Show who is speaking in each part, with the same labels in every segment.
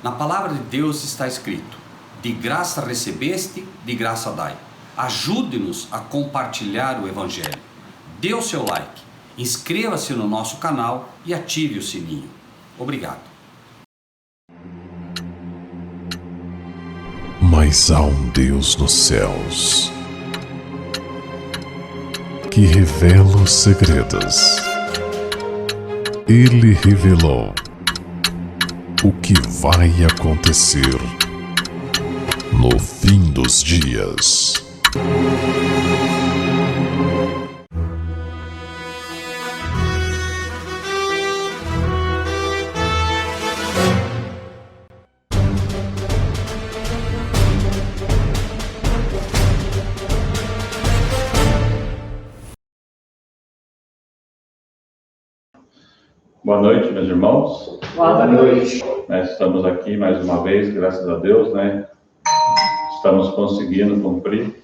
Speaker 1: Na palavra de Deus está escrito: de graça recebeste, de graça dai. Ajude-nos a compartilhar o Evangelho. Dê o seu like, inscreva-se no nosso canal e ative o sininho. Obrigado.
Speaker 2: Mas há um Deus nos céus que revela os segredos. Ele revelou o que vai acontecer no fim dos dias.
Speaker 3: Boa noite, meus irmãos.
Speaker 4: Boa noite.
Speaker 3: Nós estamos aqui mais uma vez, graças a Deus, né? Estamos conseguindo cumprir,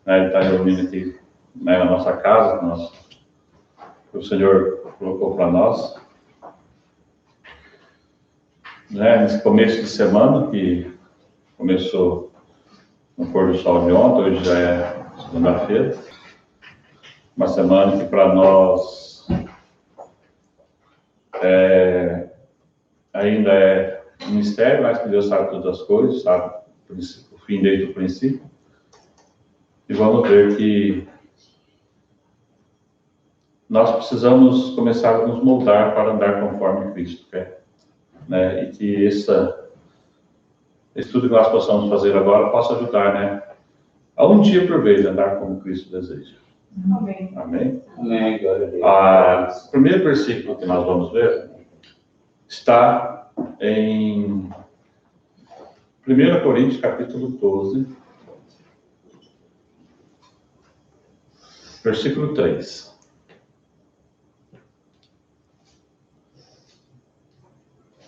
Speaker 3: né? Estar reunindo aqui, né, na nossa casa, que o Senhor colocou para nós. Né? Nesse começo de semana, que começou no pôr do sol de ontem, hoje já é segunda-feira. Uma semana que para nós ainda é um mistério, mas que Deus sabe todas as coisas, sabe o fim desde o princípio. E vamos ver que nós precisamos começar a nos moldar para andar conforme Cristo quer, né? E que esse estudo que nós possamos fazer agora possa ajudar, né? A um dia por vez andar como Cristo deseja.
Speaker 4: Amém.
Speaker 3: Amém?
Speaker 4: Amém. Glória a Deus.
Speaker 3: O primeiro versículo que nós vamos ver está em 1 Coríntios, capítulo 12, versículo 3.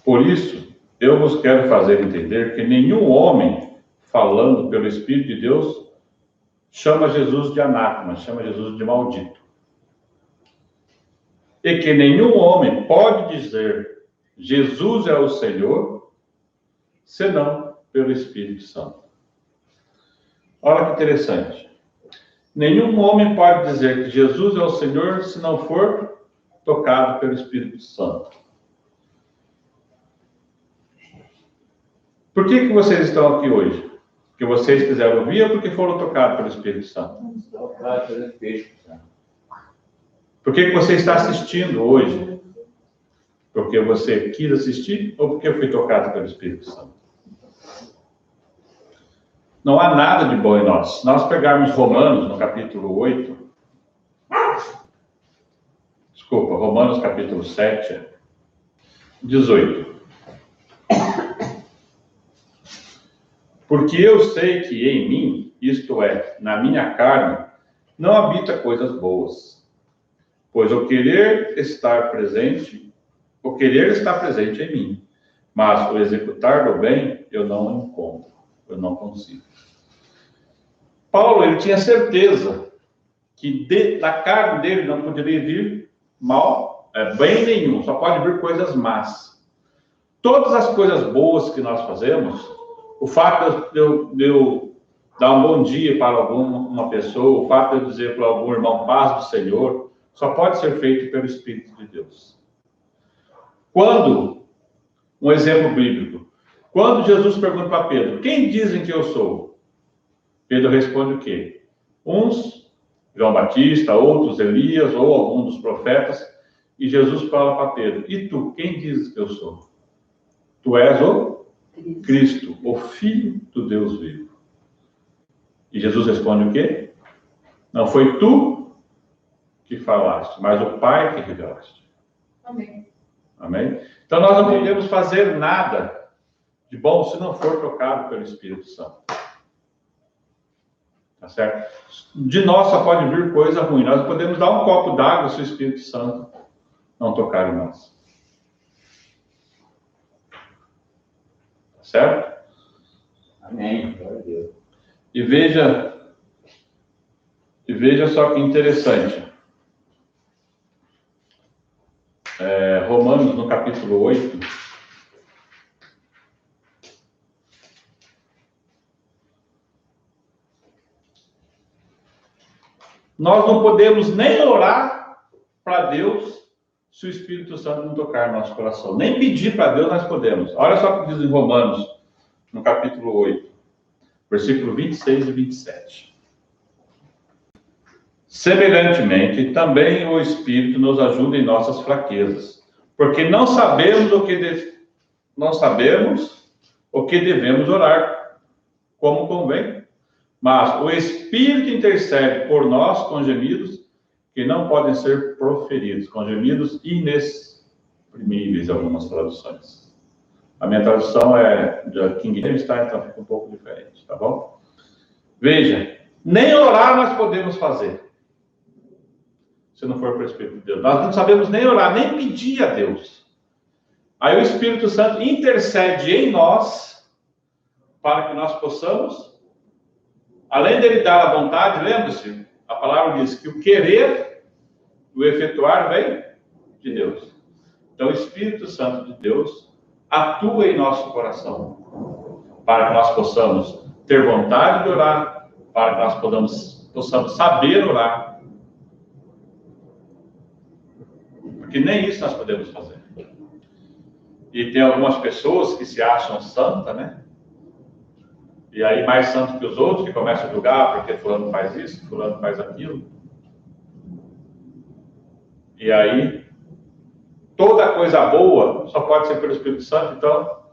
Speaker 3: Por isso, eu vos quero fazer entender que nenhum homem, falando pelo Espírito de Deus, chama Jesus de anátema, chama Jesus de maldito. E que nenhum homem pode dizer Jesus é o Senhor, senão pelo Espírito Santo. Olha que interessante. Nenhum homem pode dizer que Jesus é o Senhor se não for tocado pelo Espírito Santo. Por que vocês estão aqui hoje? Porque vocês quiseram ouvir ou porque foram tocados pelo Espírito Santo? Por que você está assistindo hoje? Porque você quis assistir ou porque foi tocado pelo Espírito Santo? Não há nada de bom em nós. Se nós pegarmos Romanos, no capítulo 8, Romanos capítulo 7, 18. Porque eu sei que em mim, isto é, na minha carne, não habita coisas boas. Pois o querer está presente em mim, mas o executar do bem eu não encontro, eu não consigo. Paulo, ele tinha certeza que da carne dele não poderia vir mal, bem nenhum, só pode vir coisas más. Todas as coisas boas que nós fazemos, o fato de eu dar um bom dia para uma pessoa, o fato de eu dizer para algum irmão paz do Senhor, só pode ser feito pelo Espírito de Deus. Um exemplo bíblico, quando Jesus pergunta para Pedro, quem dizem que eu sou? Pedro responde o quê? Uns, João Batista, outros, Elias, ou algum dos profetas, e Jesus fala para Pedro, e tu, quem dizes que eu sou? Tu és o Cristo, o Filho do Deus vivo. E Jesus responde o quê? Não foi tu que falaste, mas o Pai que revelaste.
Speaker 4: Amém.
Speaker 3: Amém? Então nós não podemos fazer nada de bom se não for tocado pelo Espírito Santo. Tá certo? De nós só pode vir coisa ruim. Nós podemos dar um copo d'água se o Espírito Santo não tocar em nós. Tá certo?
Speaker 4: Amém. Glória a Deus.
Speaker 3: E veja só que interessante. Romanos, no capítulo 8, nós não podemos nem orar para Deus se o Espírito Santo não tocar no nosso coração. Nem pedir para Deus nós podemos. Olha só o que diz em Romanos, no capítulo 8, versículo 26 e 27. Semelhantemente, também o Espírito nos ajuda em nossas fraquezas, porque não sabemos o que devemos orar, como convém. Mas o Espírito intercede por nós com gemidos que não podem ser proferidos, com gemidos inexprimíveis, algumas traduções. A minha tradução é de King James, tá? Então fica um pouco diferente, tá bom? Veja, nem orar nós podemos fazer, se não for para o Espírito de Deus. Nós não sabemos nem orar, nem pedir a Deus. Aí o Espírito Santo intercede em nós para que nós possamos, além dele dar a vontade, lembre-se, a palavra diz que o querer, o efetuar vem de Deus. Então o Espírito Santo de Deus atua em nosso coração, para que nós possamos ter vontade de orar, para que nós possamos saber orar. Porque nem isso nós podemos fazer. E tem algumas pessoas que se acham santas, né? E aí mais santo que os outros, que começam a julgar porque fulano faz isso, fulano faz aquilo. E aí, toda coisa boa só pode ser pelo Espírito Santo. Então,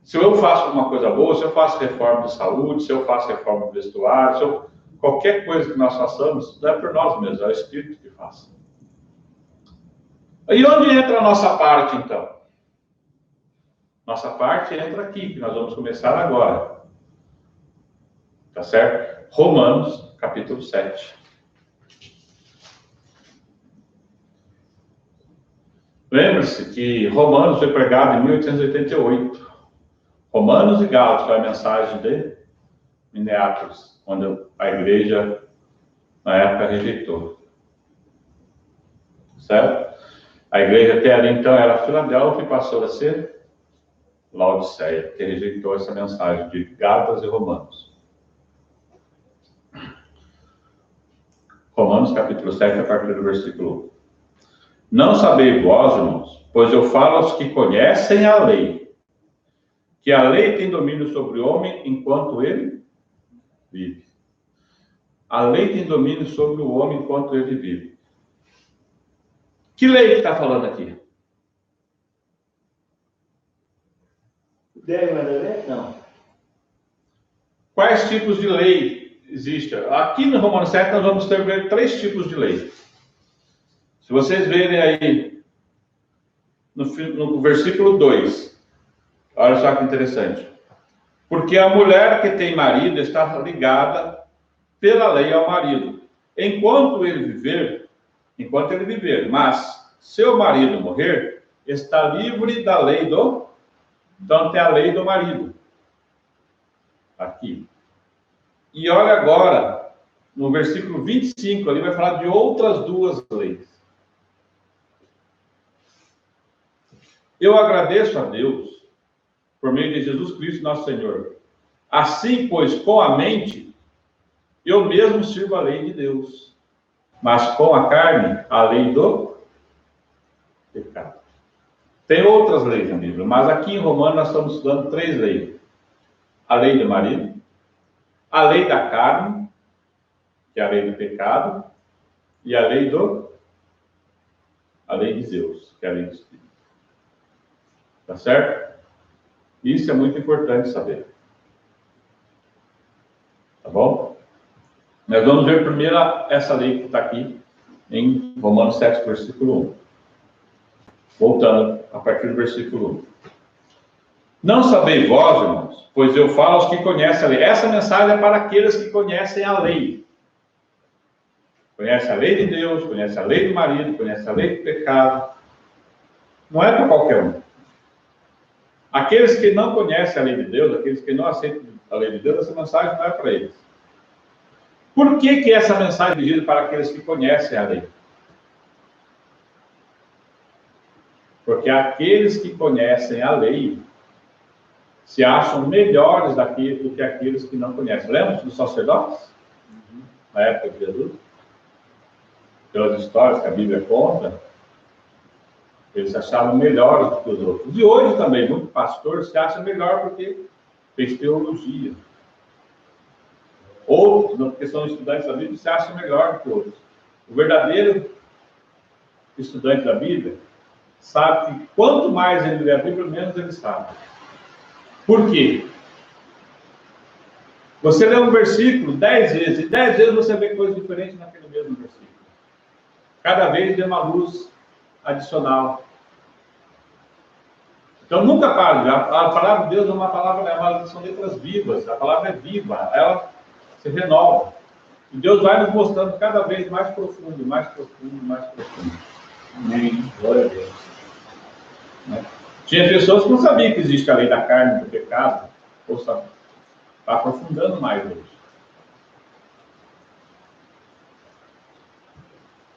Speaker 3: se eu faço alguma coisa boa, se eu faço reforma de saúde, se eu faço reforma de vestuário, qualquer coisa que nós façamos, não é por nós mesmos, é o Espírito que faz. E onde entra a nossa parte, então? Nossa parte entra aqui, que nós vamos começar agora. Tá certo? Romanos, capítulo 7. Lembre-se que Romanos foi pregado em 1888. Romanos e Gálatas foi a mensagem de Minneapolis, onde a igreja, na época, rejeitou. Certo? A igreja até ali, então, era Filadélfia e passou a ser Laodiceia, que rejeitou essa mensagem de Gálatas e Romanos. Romanos, capítulo 7, a partir do versículo 1. Não sabeis vós, irmãos, pois eu falo aos que conhecem a lei, que a lei tem domínio sobre o homem enquanto ele vive. A lei tem domínio sobre o homem enquanto ele vive. Que lei que está falando aqui? Não. Quais tipos de lei existem? Aqui no Romanos 7 nós vamos ter 3 tipos de lei. Se vocês verem aí no versículo 2, olha só que interessante. Porque a mulher que tem marido está ligada pela lei ao marido, enquanto ele viver, mas seu marido morrer, está livre da lei do... Então tem a lei do marido. Aqui. E olha agora, no versículo 25, ali vai falar de outras 2 leis. Eu agradeço a Deus, por meio de Jesus Cristo, nosso Senhor. Assim, pois, com a mente, eu mesmo sirvo a lei de Deus. Mas com a carne, a lei do pecado. Tem outras leis na Bíblia, mas aqui em Romanos nós estamos estudando 3 leis. A lei do marido, a lei da carne, que é a lei do pecado, e a lei de Deus, que é a lei do Espírito. Tá certo? Isso é muito importante saber. Tá bom? Nós vamos ver primeiro essa lei que está aqui em Romanos 7, versículo 1. Voltando a partir do versículo 1. Não sabeis vós, irmãos, pois eu falo aos que conhecem a lei. Essa mensagem é para aqueles que conhecem a lei. Conhece a lei de Deus, conhece a lei do marido, conhece a lei do pecado. Não é para qualquer um. Aqueles que não conhecem a lei de Deus, aqueles que não aceitam a lei de Deus, essa mensagem não é para eles. Por que essa mensagem é dirigida para aqueles que conhecem a lei? Porque aqueles que conhecem a lei se acham melhores do que aqueles que não conhecem. Lembra dos sacerdotes? Na época de Jesus? pelas histórias que a Bíblia conta, eles se achavam melhores do que os outros. E hoje também, muito pastor se acha melhor porque fez teologia. Outros, porque são estudantes da Bíblia, se acham melhor do que outros. O verdadeiro estudante da Bíblia sabe que quanto mais ele lê a Bíblia, menos ele sabe. Por quê? Você lê um versículo 10 vezes, e 10 vezes você vê coisa diferente naquele mesmo versículo. Cada vez tem uma luz adicional. Então nunca pare. A palavra de Deus é uma palavra, são letras vivas. A palavra é viva, ela se renova. E Deus vai nos mostrando cada vez mais profundo, mais profundo, mais profundo.
Speaker 4: Amém. Glória a Deus.
Speaker 3: Tinha pessoas que não sabiam que existe a lei da carne, do pecado. Ou está aprofundando mais hoje.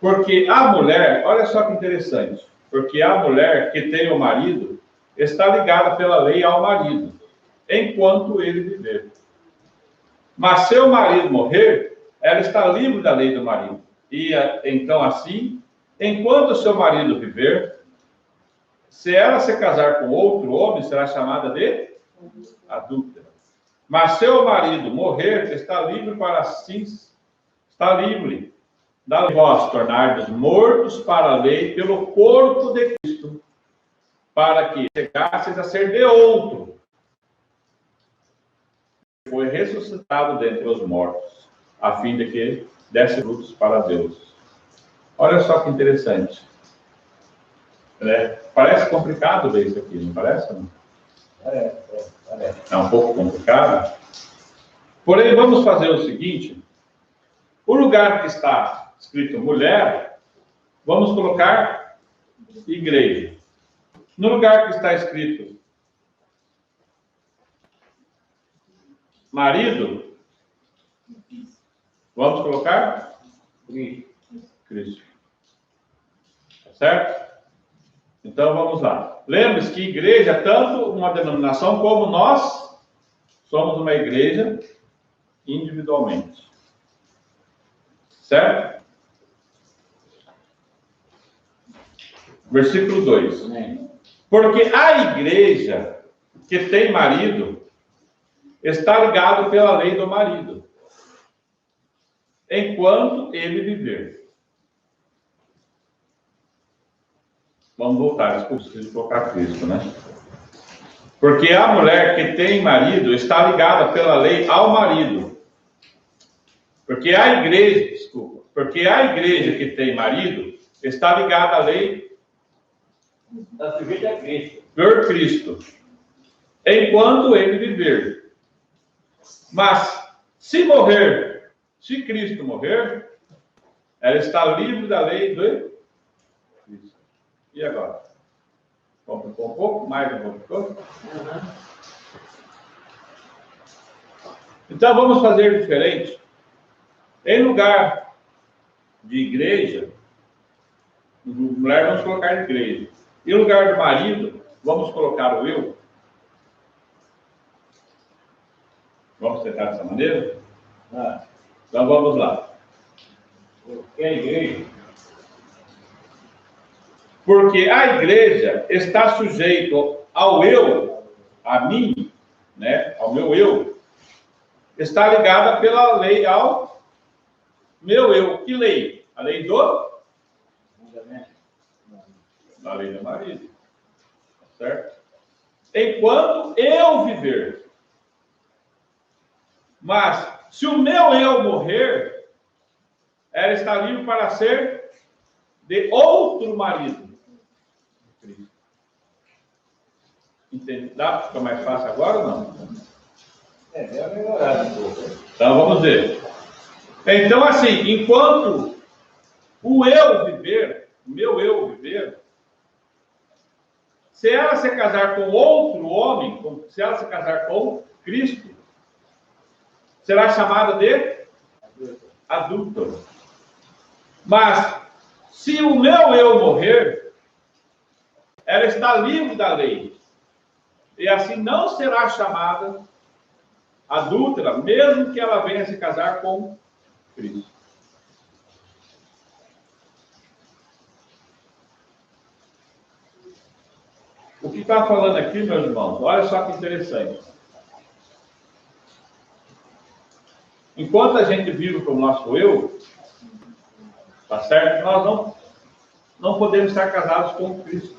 Speaker 3: Porque a mulher, olha só que interessante, porque a mulher que tem o marido está ligada pela lei ao marido, enquanto ele viver. Mas se o marido morrer, ela está livre da lei do marido. E então assim, enquanto seu marido viver, se ela se casar com outro homem, será chamada de adúltera. Mas se o marido morrer, está livre para assim, está livre da vós tornardes mortos para a lei pelo corpo de Cristo, para que chegasseis a ser de outro. Foi ressuscitado dentre os mortos, a fim de que desse frutos para Deus. Olha só que interessante. Parece complicado ver isso aqui, não parece? Não? É um pouco complicado. Porém, vamos fazer o seguinte. O lugar que está escrito mulher, vamos colocar igreja. No lugar que está escrito marido, vamos colocar Cristo. Certo? Então vamos lá. Lembre-se que igreja é tanto uma denominação como nós somos uma igreja individualmente. Certo? Versículo 2. Porque a igreja que tem marido está ligado pela lei do marido, enquanto ele viver. Vamos voltar, desculpa, preciso colocar Cristo, né? Porque a mulher que tem marido está ligada pela lei ao marido. Porque a igreja que tem marido está ligada à lei
Speaker 4: Está sujeito a Cristo.
Speaker 3: por Cristo, enquanto ele viver. Mas se Cristo morrer, ela está livre da lei do Cristo. E agora? Complicou um pouco? Mais um pouco? Então vamos fazer diferente. Em lugar de igreja, mulher vamos colocar igreja. Em lugar do marido, vamos colocar o eu. Vamos tentar dessa maneira? Então vamos lá.
Speaker 4: É a igreja.
Speaker 3: Porque a igreja está sujeito ao eu, a mim, né? Ao meu eu, está ligada pela lei ao meu eu. Que lei? A lei do? A lei do marido. Certo? Enquanto eu viver. Mas, se o meu eu morrer, ela está livre para ser de outro marido. Entende? Dá para ficar mais fácil agora ou não?
Speaker 4: Deu melhorado um pouco.
Speaker 3: Então, vamos ver. Então, assim, enquanto o eu viver, o meu eu viver, se ela se casar com outro homem, se ela se casar com Cristo, será chamada de adúltero. Mas, se o meu eu morrer, ela está livre da lei. E assim não será chamada adúltera, mesmo que ela venha se casar com Cristo. O que está falando aqui, meus irmãos, olha só que interessante. Enquanto a gente vive para o nosso eu, tá certo? Nós não podemos estar casados com Cristo.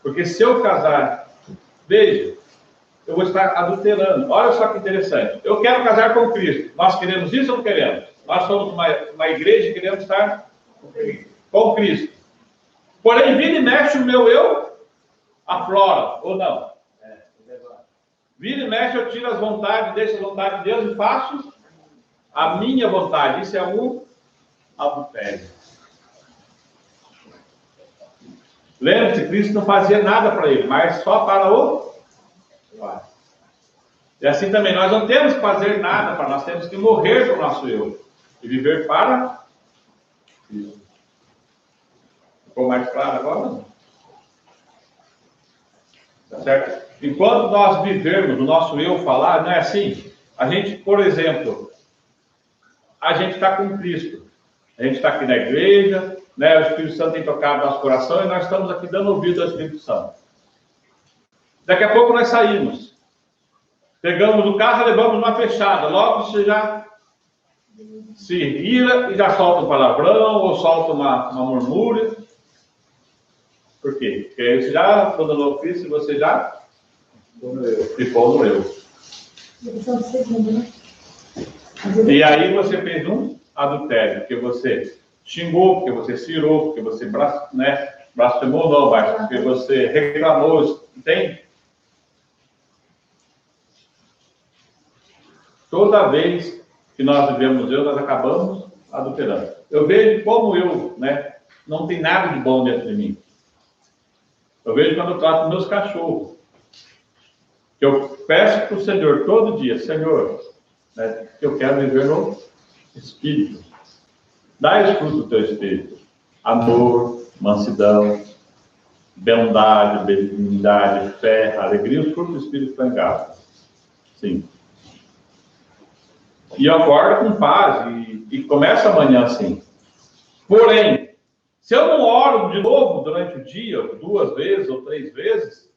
Speaker 3: Porque se eu casar, veja, eu vou estar adulterando. Olha só que interessante. Eu quero casar com Cristo. Nós queremos isso ou não queremos? Nós somos uma igreja e queremos estar com Cristo. Porém, vira e mexe o meu eu aflora, ou não? Vira e mexe, eu tiro as vontades, deixo as vontades de Deus e faço a minha vontade. Isso é um adultério. Lembre-se, Cristo não fazia nada para ele, mas só para o... E assim também, nós não temos que fazer nada para nós, temos que morrer para o nosso eu e viver para Cristo. Ficou mais claro agora? Tá certo? Enquanto nós vivermos o nosso eu falar, não é assim? A gente, por exemplo, a gente está com Cristo. A gente está aqui na igreja, né? O Espírito Santo tem tocado nosso coração e nós estamos aqui dando ouvido ao Espírito Santo. Daqui a pouco nós saímos. Pegamos o carro e levamos uma fechada. Logo você já se ira e já solta um palavrão ou solta uma murmúria. Por quê? Porque aí você já, quando no Cristo, você já ficou no eu. E aí você fez um adultério, porque você xingou, porque você cirou, porque você blasfemou, não, mas porque você reclamou, entende? Toda vez que nós vivemos eu, nós acabamos adulterando. Eu vejo como eu, não tem nada de bom dentro de mim. Eu vejo quando eu trato meus cachorros. Eu peço para o Senhor todo dia, Senhor, eu quero viver no Espírito. Dá os frutos do teu Espírito. Amor, mansidão, bondade, benignidade, fé, alegria. Os frutos do Espírito estão em casa. Sim. E eu acordo com paz e começo amanhã assim. Porém, se eu não oro de novo durante o dia, 2 vezes ou 3 vezes,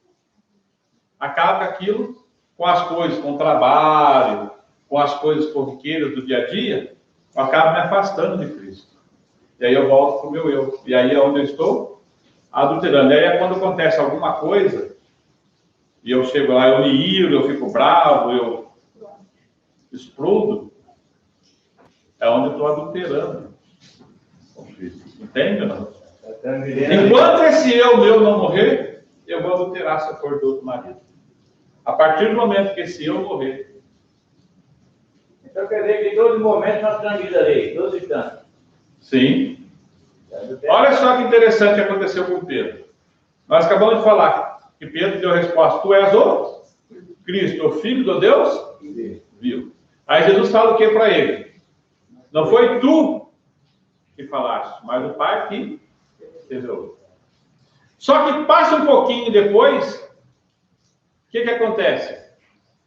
Speaker 3: acaba aquilo com as coisas, com o trabalho, com as coisas corriqueiras do dia a dia, eu acabo me afastando de Cristo. E aí eu volto para o meu eu. E aí é onde eu estou adulterando. E aí é quando acontece alguma coisa, e eu chego lá, eu me iro, eu fico bravo, eu explodo, é onde eu estou adulterando com Cristo. Entende ou não? Enquanto esse eu meu não morrer, eu vou adulterar se eu for do outro marido. A partir do momento que esse eu morrer.
Speaker 4: Então quer dizer que em todo momento nós estamos vida ali, todos instantes.
Speaker 3: Sim. Olha só que interessante que aconteceu com Pedro. Nós acabamos de falar que Pedro deu a resposta: tu és o Cristo, o Filho do Deus vivo. Aí Jesus fala o que para ele? Não foi tu que falaste, mas o Pai que revelou. Só que passa um pouquinho depois, o que acontece?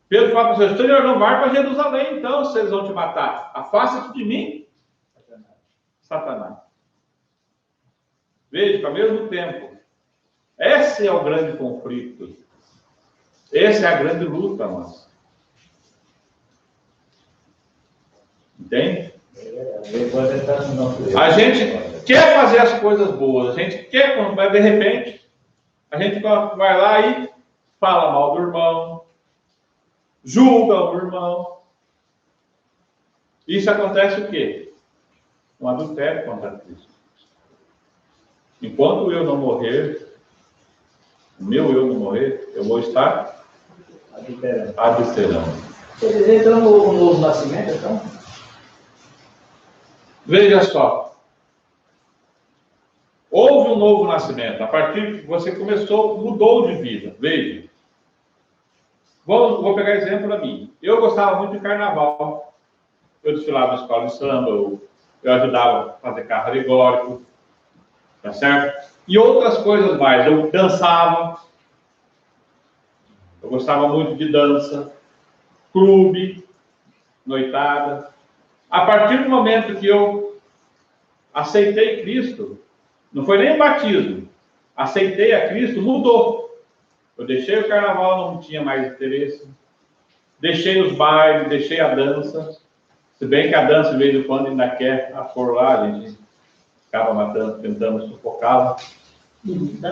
Speaker 3: Pedro fala para o Senhor: não vai para Jerusalém, então, se eles vão te matar. Afasta-te de mim, Satanás. Veja que ao mesmo tempo, esse é o grande conflito. Essa é a grande luta nossa. Entende? A gente quer fazer as coisas boas, a gente quer, mas de repente, a gente vai lá e fala mal do irmão, julga o irmão. Isso acontece o quê? Um adultério contra Cristo. Enquanto eu não morrer, o meu eu não morrer, eu vou estar adulterando.
Speaker 4: Quer dizer, então, no novo nascimento, então?
Speaker 3: Veja só. Houve um novo nascimento. A partir que você começou, mudou de vida. Veja. Vou pegar exemplo para mim. Eu gostava muito de carnaval. Eu desfilava na escola de samba, eu ajudava a fazer carro alegórico, tá certo? E outras coisas mais. Eu dançava. Eu gostava muito de dança, clube, noitada. A partir do momento que eu aceitei Cristo, não foi nem batismo, aceitei a Cristo, mudou. Eu deixei o carnaval, não tinha mais interesse. Deixei os bailes, deixei a dança. Se bem que a dança, de vez em quando, ainda quer pôr lá, a gente acaba matando, tentando sufocá-la.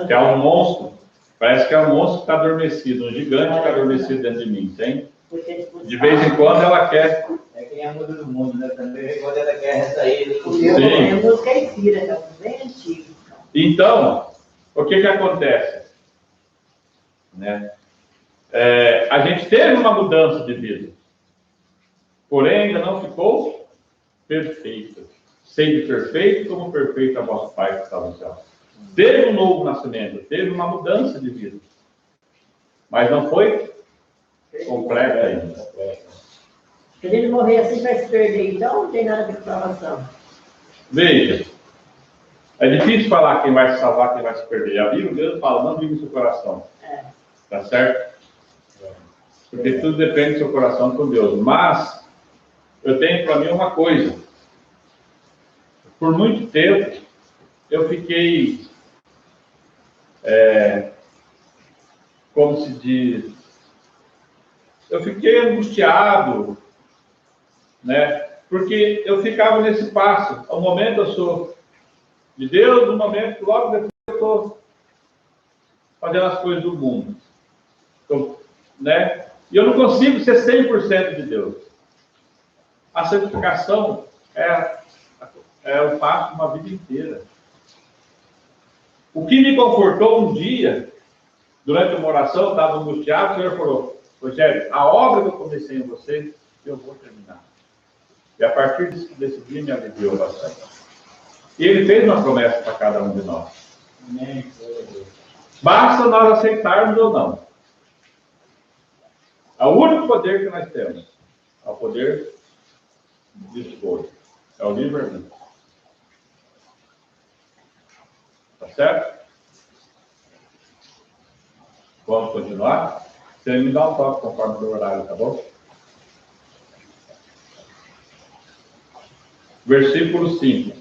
Speaker 3: Que é um monstro. Parece que é um monstro que está adormecido, um gigante que está adormecido dentro de mim, tem? De vez em quando ela quer.
Speaker 4: É quem é a muda do mundo, né? Também quando ela quer sair.
Speaker 5: Eu música caipira, é bem antigo.
Speaker 3: Então, o que acontece? Né? A gente teve uma mudança de vida, porém ainda não ficou perfeita. Sede perfeito como perfeito é vosso Pai que está no céu. Teve um novo nascimento, teve uma mudança de vida, mas não foi completa ainda.
Speaker 5: Se ele morrer assim, vai se perder, então não tem nada de salvação.
Speaker 3: Veja, é difícil falar quem vai se salvar, quem vai se perder. A Bíblia Deus fala, não vive o seu coração. Tá certo? Porque tudo depende do seu coração com Deus. Mas, eu tenho para mim uma coisa. Por muito tempo, eu fiquei, como se diz, eu fiquei angustiado, né? Porque eu ficava nesse passo. Ao momento eu sou de Deus, no momento, logo depois eu estou fazendo as coisas do mundo. Né? E eu não consigo ser 100% de Deus. A santificação eu faço uma vida inteira. O que me confortou um dia, durante uma oração, eu estava angustiado, o Senhor falou, Rogério, a obra que eu comecei em você, eu vou terminar. E a partir desse dia me aliviou bastante. E Ele fez uma promessa para cada um de nós. Basta nós aceitarmos ou não. O único poder que nós temos é o poder de escolha. É o livre-arbítrio. Tá certo? Vamos continuar? Você me dá um toque conforme o seu horário, tá bom? Versículo 5.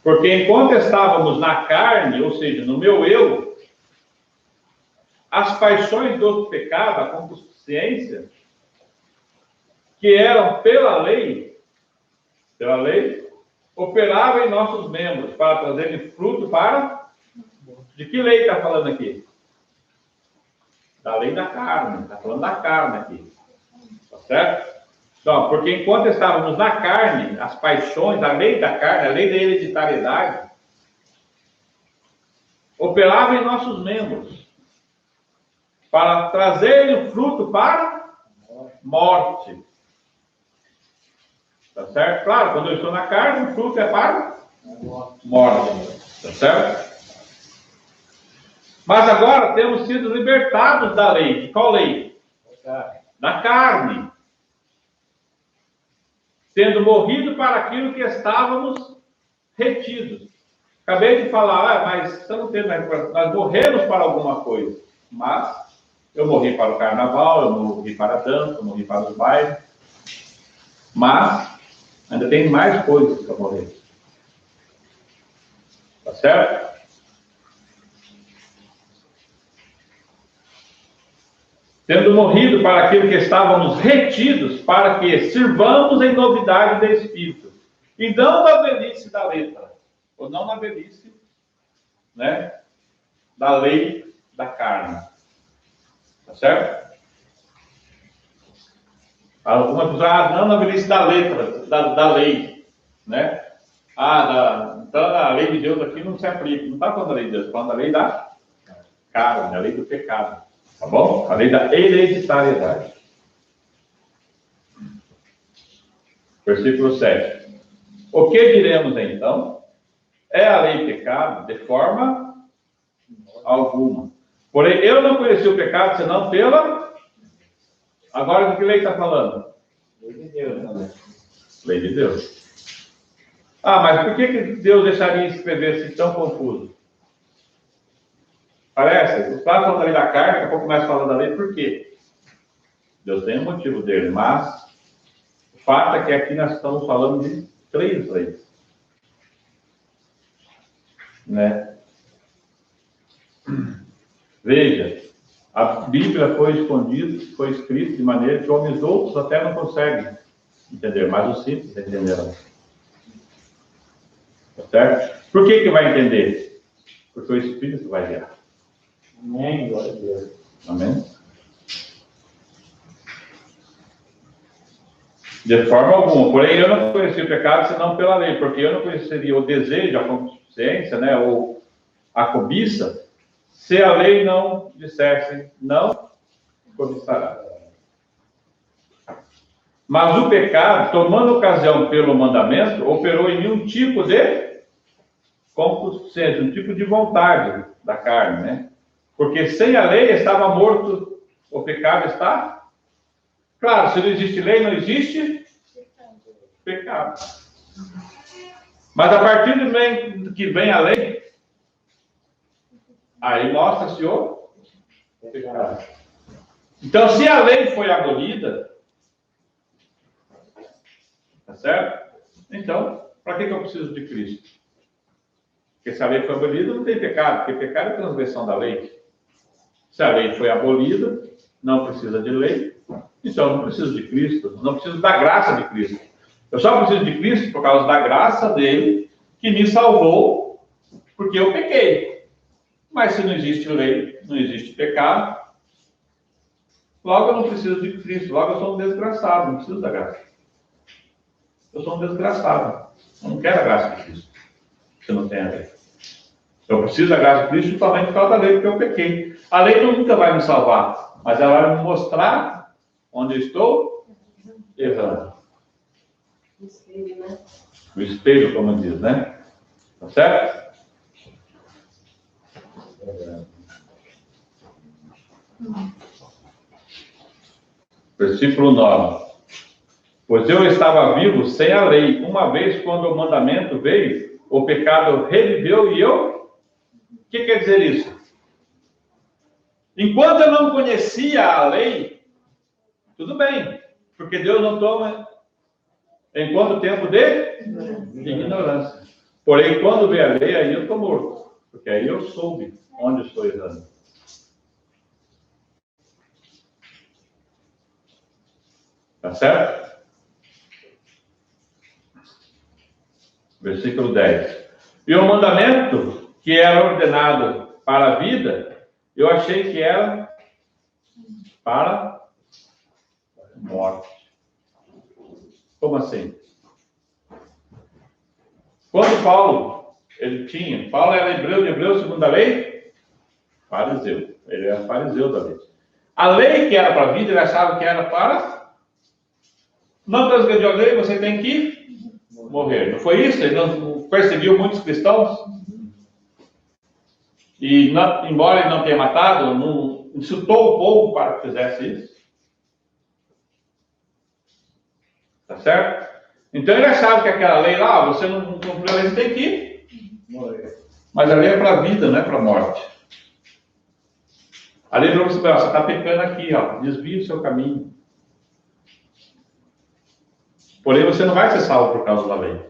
Speaker 3: Porque enquanto estávamos na carne, ou seja, no meu eu, as paixões do pecado, a concupiscência, que eram pela lei, operavam em nossos membros para trazerem fruto para... De que lei está falando aqui? Da lei da carne. Está falando da carne aqui. Tá certo? Então, porque enquanto estávamos na carne, as paixões, a lei da carne, a lei da hereditariedade, operava em nossos membros para trazerem fruto para morte. Tá certo? Claro, quando eu estou na carne, o fruto é para morte. Tá certo? Mas agora temos sido libertados da lei. De qual lei? Da carne. Tendo morrido para aquilo que estávamos retidos. Acabei de falar, mas estamos tendo, nós morremos para alguma coisa. Mas eu morri para o carnaval, eu morri para a dança, eu morri para os bailes. Mas ainda tem mais coisas para morrer. Tá certo? Tendo morrido para aquilo que estávamos retidos, para que sirvamos em novidade de espírito, e não na velhice da letra, ou não na velhice, né, da lei da carne. Tá certo? Algumas pessoas, não na velhice da letra, da lei, né? Então a lei de Deus aqui não se aplica, não está falando da lei de Deus, está falando da lei da carne, a lei do pecado. Tá bom? A lei da hereditariedade. Versículo 7. O que diremos então? É a lei pecado de forma alguma. Porém, eu não conheci o pecado senão pela... Agora, de que lei está falando?
Speaker 4: Lei de Deus, né?
Speaker 3: Lei de Deus. Mas por que Deus deixaria escrever-se tão confuso? Parece, o Flávio falando da lei da carne, daqui a pouco mais falando da lei, por quê? Deus tem um motivo dele, mas o fato é que aqui nós estamos falando de 3 leis. Né? Veja, a Bíblia foi escrita de maneira que homens outros até não conseguem entender, mas os simples entenderão. Tá certo? Por que vai entender? Porque o Espírito vai guiar.
Speaker 4: Amém, glória a Deus.
Speaker 3: Amém? De forma alguma. Porém, eu não conheci o pecado senão pela lei, porque eu não conheceria o desejo, a consciência, né, ou a cobiça, se a lei não dissesse, não cobiçará. Mas o pecado, tomando ocasião pelo mandamento, operou em mim um tipo de concupiscência, um tipo de vontade da carne, né? Porque sem a lei estava morto, o pecado está. Claro, se não existe lei, não existe pecado. Mas a partir do momento que vem a lei, aí mostra-se o pecado. Então, se a lei foi abolida, tá certo? Então, para que eu preciso de Cristo? Porque se a lei foi abolida, não tem pecado, porque pecado é transgressão da lei. Se a lei foi abolida, não precisa de lei, então eu não preciso de Cristo, não preciso da graça de Cristo. Eu só preciso de Cristo por causa da graça dele, que me salvou, porque eu pequei. Mas se não existe lei, não existe pecado, logo eu não preciso de Cristo, logo eu sou um desgraçado, não preciso da graça. Eu sou um desgraçado, eu não quero a graça de Cristo, se não tem a lei. Eu preciso da graça de Cristo justamente por causa da lei, porque eu pequei. A lei nunca vai me salvar, mas ela vai me mostrar onde eu estou errando.
Speaker 5: O espelho, né?
Speaker 3: O espelho, como diz, né? Tá certo? Versículo 9. Pois eu estava vivo sem a lei, uma vez quando o mandamento veio, o pecado reviveu e eu... O que quer dizer isso? Enquanto eu não conhecia a lei, tudo bem, porque Deus não toma enquanto tempo de ignorância. Porém, quando vem a lei, aí eu estou morto, porque aí eu soube onde eu estou errando. Tá certo? Versículo 10. E o mandamento que era ordenado para a vida, eu achei que era para a morte. Como assim? Quando Paulo era hebreu de hebreu segundo a lei? Fariseu. Ele era fariseu da lei. A lei que era para a vida, ele achava que era para... Não transgrediu a lei, você tem que morrer. Não foi isso? Ele não perseguiu muitos cristãos? E, embora ele não tenha matado, não insultou o povo para que fizesse isso. Tá certo? Então ele achava que aquela lei lá, você não cumpriu a lei, você tem que morrer. Mas a lei é para a vida, não é para a morte. A lei para você está pecando aqui, ó, desvia o seu caminho. Porém, você não vai ser salvo por causa da lei.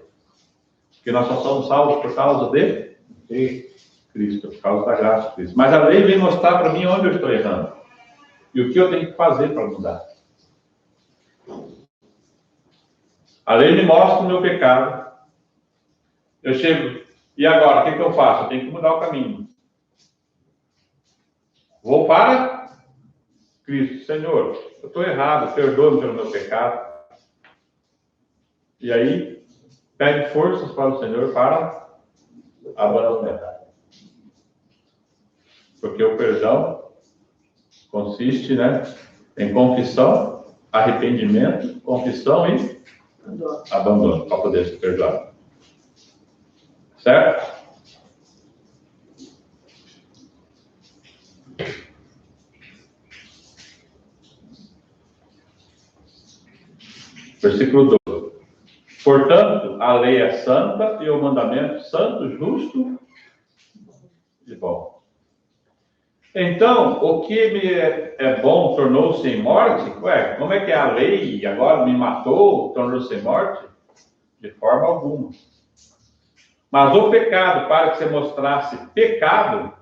Speaker 3: Porque nós só somos salvos por causa de Cristo, por causa da graça de Cristo. Mas a lei vem mostrar para mim onde eu estou errando. E o que eu tenho que fazer para mudar. A lei me mostra o meu pecado. Eu chego, e agora, o que eu faço? Eu tenho que mudar o caminho. Vou para Cristo. Senhor, eu estou errado, perdoa-me pelo meu pecado. E aí, pede forças para o Senhor para abandonar o pecado. Porque o perdão consiste, né, em confissão, arrependimento, confissão e abandono, para poder se perdoar. Certo? Versículo 12. Portanto, a lei é santa e o mandamento santo, justo e bom. Então, o que me é bom tornou-se em morte? Ué, como é que a lei agora me matou, tornou-se em morte? De forma alguma. Mas o pecado, para que se mostrasse pecado,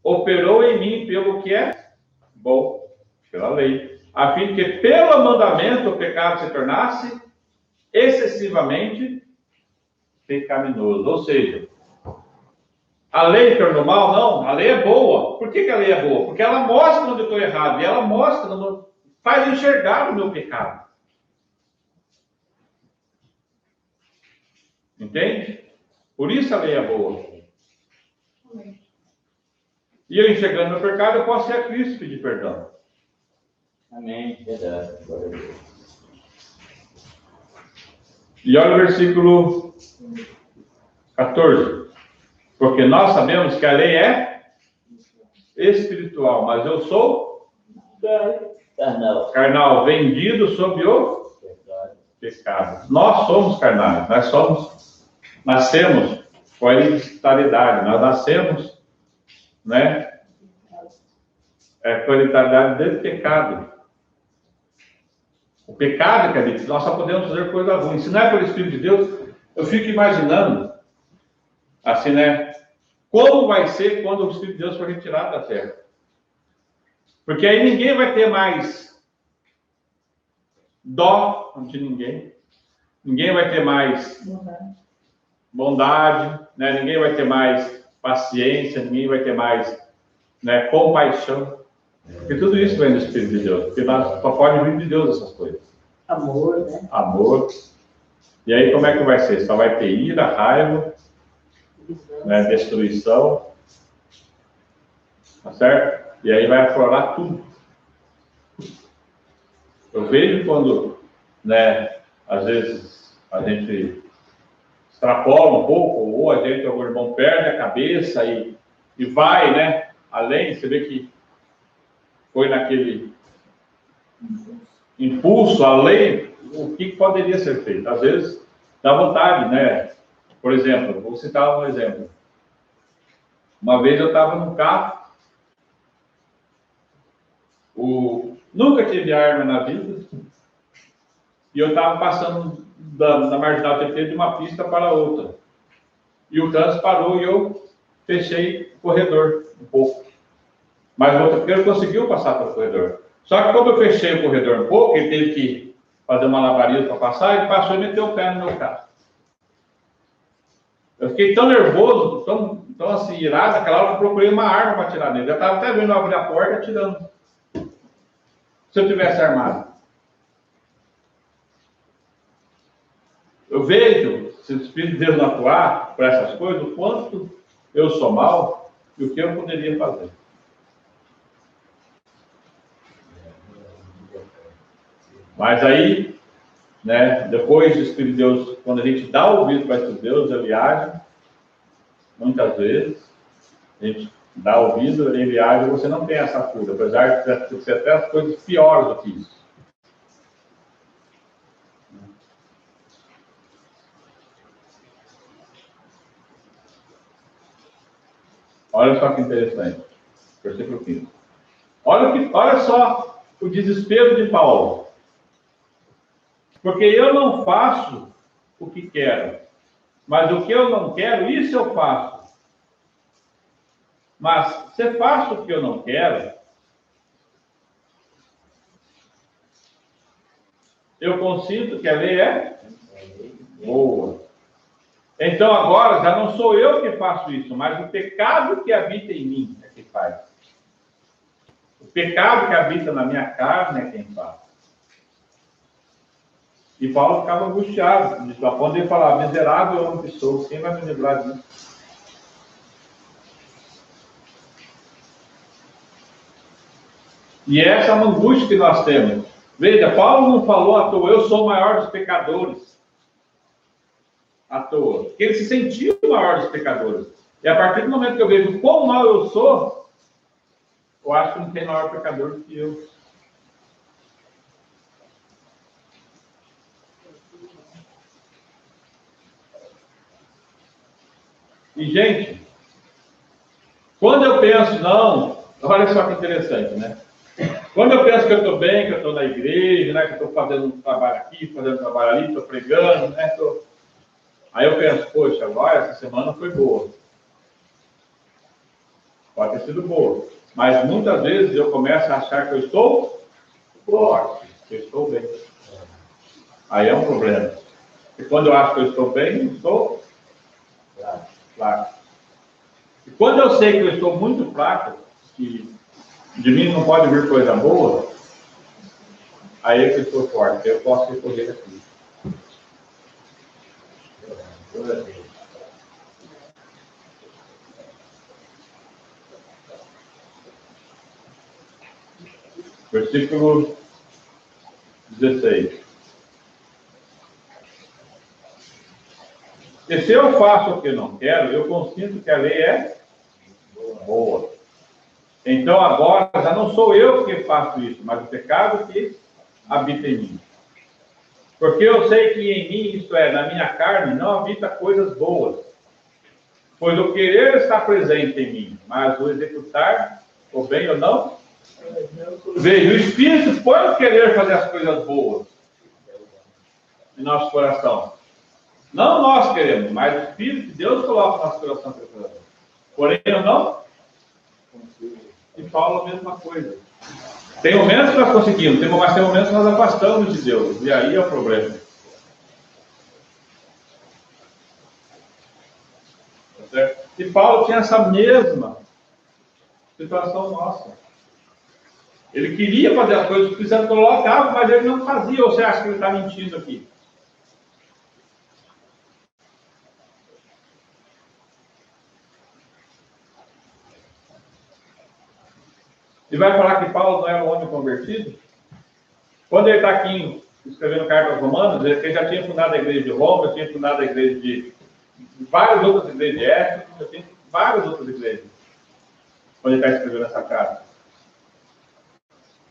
Speaker 3: operou em mim pelo que é bom, pela lei, a fim de que pelo mandamento o pecado se tornasse excessivamente pecaminoso. Ou seja, a lei tornou mal? Não, a lei é boa. Por que a lei é boa? Porque ela mostra onde eu estou errado, e ela mostra, faz enxergar o meu pecado. Entende? Por isso a lei é boa. E eu enxergando meu pecado, eu posso ir a Cristo pedir perdão.
Speaker 4: Amém. Verdade. Glória a Deus.
Speaker 3: E olha o versículo 14. Porque nós sabemos que a lei é espiritual, mas eu sou carnal, vendido sob o pecado. Nós somos carnais, nascemos com a hereditariedade, nós nascemos, né? Com a hereditariedade do pecado. O pecado que habita, nós só podemos fazer coisa ruim. Se não é pelo Espírito de Deus, eu fico imaginando, assim, né? Como vai ser quando o Espírito de Deus for retirado da terra? Porque aí ninguém vai ter mais dó de ninguém. Ninguém vai ter mais bondade, né? Ninguém vai ter mais paciência, ninguém vai ter mais, né, compaixão. Porque tudo isso vem do Espírito de Deus. Porque nós só pode vir de Deus essas coisas.
Speaker 5: Amor, né?
Speaker 3: Amor. E aí como é que vai ser? Só vai ter ira, raiva, né, destruição. Tá certo? E aí vai aflorar tudo. Eu vejo quando, né, às vezes a gente extrapola um pouco, ou a gente, algum irmão, perde a cabeça e vai, né, além, você vê que foi naquele impulso, além, o que poderia ser feito? Às vezes, dá vontade, né? Por exemplo, vou citar um exemplo. Uma vez eu estava num carro, nunca tive arma na vida, e eu estava passando da Marginal TT de uma pista para outra. E o trânsito parou e eu fechei o corredor um pouco. Mas o motoqueiro conseguiu passar pelo corredor. Só que como eu fechei o corredor um pouco, ele teve que fazer uma malabarismo para passar, ele passou e meteu o pé no meu carro. Eu fiquei tão nervoso, tão assim, irado, naquela hora que eu procurei uma arma para atirar nele. Eu estava até vendo eu abrir a porta e atirando. Se eu tivesse armado. Eu vejo, se o Espírito de Deus não atuar para essas coisas, o quanto eu sou mal e o que eu poderia fazer. Mas aí, né, depois do Espírito de Deus, quando a gente dá ouvido para o Espírito de Deus, ele age, muitas vezes, a gente dá ouvido, ele age, e você não tem essa cura, apesar de ser até as coisas piores do que isso. Olha só que interessante, versículo 15. Olha só o desespero de Paulo. Porque eu não faço o que quero, mas o que eu não quero, isso eu faço. Mas se faço o que eu não quero, eu consinto que a lei é boa. Então agora já não sou eu que faço isso, mas o pecado que habita em mim é que faz. O pecado que habita na minha carne é quem faz. E Paulo ficava angustiado, a ponto de falar, miserável homem que sou, quem vai me livrar disso? E essa é uma angústia que nós temos. Veja, Paulo não falou à toa, eu sou o maior dos pecadores. À toa. Porque ele se sentiu o maior dos pecadores. E a partir do momento que eu vejo quão mal eu sou, eu acho que não tem maior pecador do que eu. E, gente, quando eu penso, não, olha só que interessante, né? Quando eu penso que eu estou bem, que eu estou na igreja, né, que eu estou fazendo um trabalho aqui, fazendo um trabalho ali, estou pregando, né? Aí eu penso, poxa, agora essa semana foi boa. Pode ter sido boa. Mas muitas vezes eu começo a achar que eu estou forte, que eu estou bem. Aí é um problema. E quando eu acho que eu estou bem, eu estou fraco. E quando eu sei que eu estou muito fraco, que de mim não pode vir coisa boa, aí é que eu estou forte, eu posso recorrer aqui. Versículo 16. E se eu faço o que não quero, eu consinto que a lei é boa. Então agora já não sou eu que faço isso, mas o pecado que habita em mim. Porque eu sei que em mim, isto é, na minha carne, não habita coisas boas. Pois o querer está presente em mim, mas o executar, o bem ou não, veio. O Espírito pode querer fazer as coisas boas em nosso coração. Não nós queremos, mas o Espírito de Deus coloca no nosso coração para fazer. Porém, eu não. E Paulo a mesma coisa. Tem momentos que nós conseguimos, mas tem momentos que nós afastamos de Deus. E aí é o problema. Tá certo? E Paulo tinha essa mesma situação nossa. Ele queria fazer as coisas que o Espírito Santo colocava, mas ele não fazia. Ou você acha que ele está mentindo aqui? E vai falar que Paulo não é um homem convertido? Quando ele está aqui escrevendo carta aos Romanos, ele já tinha fundado a igreja de Roma, tinha fundado a igreja de várias outras igrejas de Éfeso, já tinha várias outras igrejas. Quando ele está escrevendo essa carta.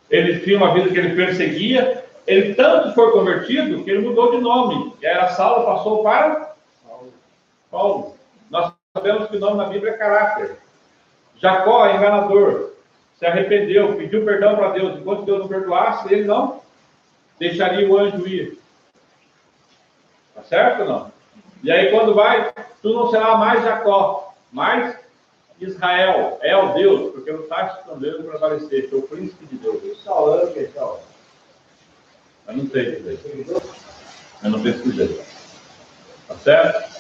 Speaker 3: Ele tinha uma vida que ele perseguia, ele tanto foi convertido que ele mudou de nome. E era Saulo, passou para Paulo. Nós sabemos que o nome na Bíblia é caráter. Jacó é enganador. Se arrependeu, pediu perdão para Deus. Enquanto Deus não perdoasse, ele não deixaria o anjo ir. Tá certo ou não? E aí quando vai, tu não será mais Jacó, mas Israel. É o Deus, porque não está com Deus para aparecer. É o príncipe de Deus.
Speaker 4: Saulo é o que, Saulo?
Speaker 3: Eu não sei dizer. Eu não pesquisei. Tá certo?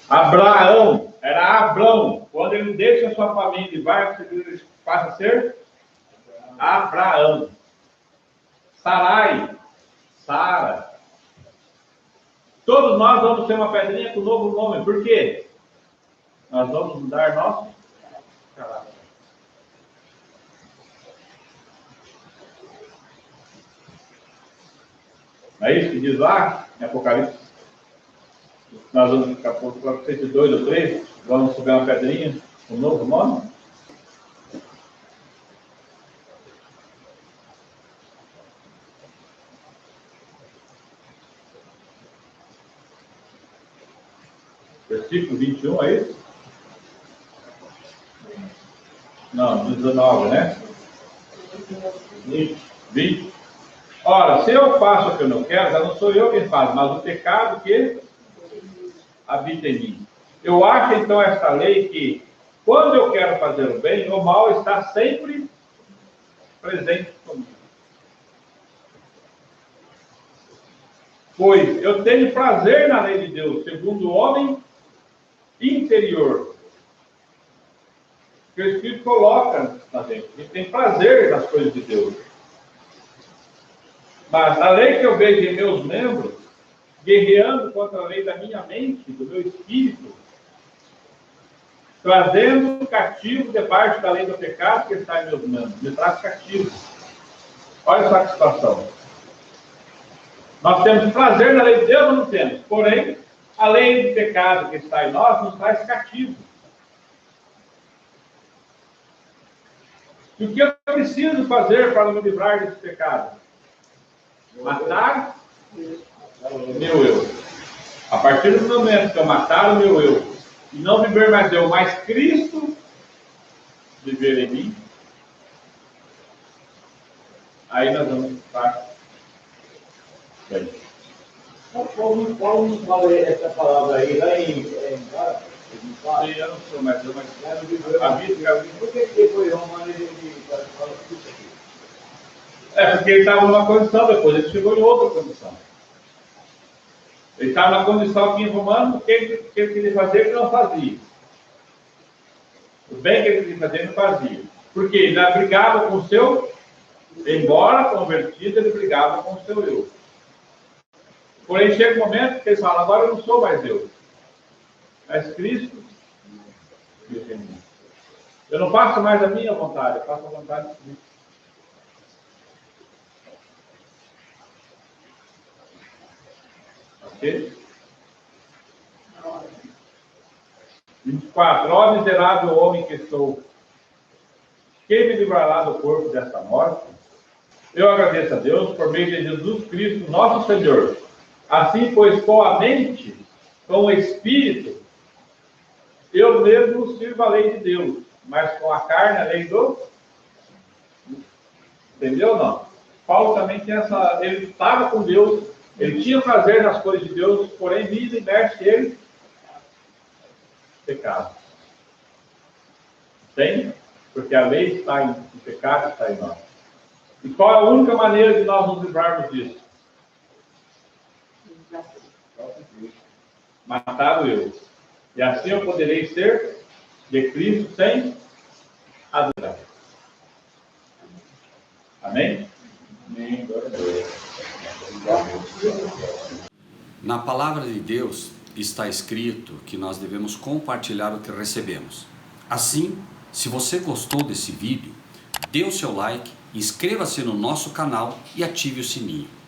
Speaker 3: Abraão, era Abrão. Quando ele deixa a sua família e vai, ele passa a ser Abraão. Sarai, Sara. Todos nós vamos ter uma pedrinha com um novo nome. Por quê? Nós vamos mudar nosso caráter. Não é isso que diz lá em Apocalipse? Nós vamos ficar por 102 ou 3, vamos subir uma pedrinha, um novo nome. Versículo 21, é isso? Não, 19, né? 20. Ora, se eu faço o que eu não quero, já não sou eu quem faz, mas o pecado que habita em mim. Eu acho então esta lei que, quando eu quero fazer o bem, o mal está sempre presente comigo. Pois eu tenho prazer na lei de Deus, segundo o homem interior. Que o Espírito coloca na gente. A gente tem prazer nas coisas de Deus. Mas a lei que eu vejo em meus membros, guerreando contra a lei da minha mente, do meu espírito, trazendo cativo debaixo da lei do pecado que está em meus membros. Me traz cativo. Olha só que situação. Nós temos prazer na lei de Deus ou não temos? Porém, a lei do pecado que está em nós nos traz cativo. E o que eu preciso fazer para me livrar desse pecado? Matar meu eu. A partir do momento que eu matar o meu eu e não viver mais eu, mas Cristo viver em mim, aí nós vamos estar bem.
Speaker 4: Como fala essa palavra aí, lá em
Speaker 3: Eu não sou mais eu, mas a vida.
Speaker 4: Por que ele foi romano e fala tudo isso aqui?
Speaker 3: É porque ele estava numa condição, depois ele chegou em outra condição. Ele estava na condição aqui em Romano, o que ele queria fazer, ele não fazia. O bem que ele queria fazer, ele não fazia. Porque ele brigava com o seu, embora convertido, ele brigava com o seu eu. Porém, chega um momento que ele fala, agora eu não sou mais eu. Mas Cristo vive em mim. Eu não faço mais a minha vontade, eu faço a vontade de Cristo. Ok? 24. Ó miserável homem que sou, quem me livrará do corpo desta morte? Eu agradeço a Deus por meio de Jesus Cristo, nosso Senhor. Assim, pois, com a mente, com o Espírito, eu mesmo sirvo a lei de Deus, mas com a carne, a lei do... Entendeu ou não? Paulo também tinha essa... Ele estava com Deus, ele tinha prazer nas coisas de Deus, porém, vida e mexe ele pecado. Entende? Porque a lei está em... O pecado está em nós. E qual é a única maneira de nós nos livrarmos disso? Matar o eu. E assim eu poderei ser de Cristo sem adorar. Amém? Amém.
Speaker 1: Na palavra de Deus está escrito que nós devemos compartilhar o que recebemos. Assim, se você gostou desse vídeo, dê o seu like, inscreva-se no nosso canal e ative o sininho.